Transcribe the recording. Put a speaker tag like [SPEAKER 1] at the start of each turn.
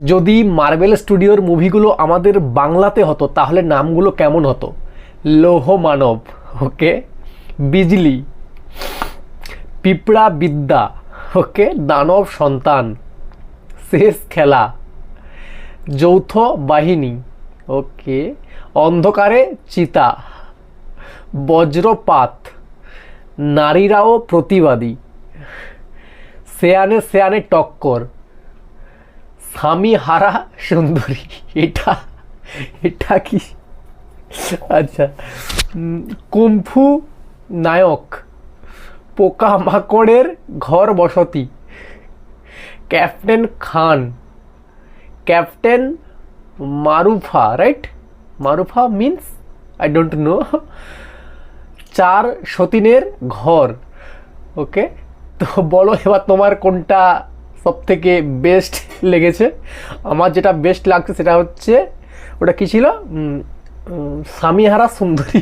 [SPEAKER 1] যদি মার্বেল স্টুডিওর মুভিগুলো আমাদের বাংলাতে হতো তাহলে নামগুলো কেমন হতো? লৌহ মানব, ওকে, বিজলি, পিঁপড়া বিদ্যা, ওকে, দানব সন্তান, শেষ খেলা, যৌথ বাহিনী, ওকে, অন্ধকারে চিতা, বজ্রপাত, নারীরাও প্রতিবাদী, সেয়ানে সেয়ানে টক্কর, স্বামী হারা সুন্দরী। এটা এটা কি? আচ্ছা, কুম্ফু নায়ক, পোকা মাকড়ের ঘর বসতি, captain Khan, captain Marufa, right? Marufa means I don't know. চার সতীনের ঘর, ওকে। তো বলো এবার তোমার কোনটা সব থেকে বেস্ট লেগেছে? আমার যেটা বেস্ট লাগছে সেটা হচ্ছে, ওটা কি ছিল, স্বামীহারা সুন্দরী।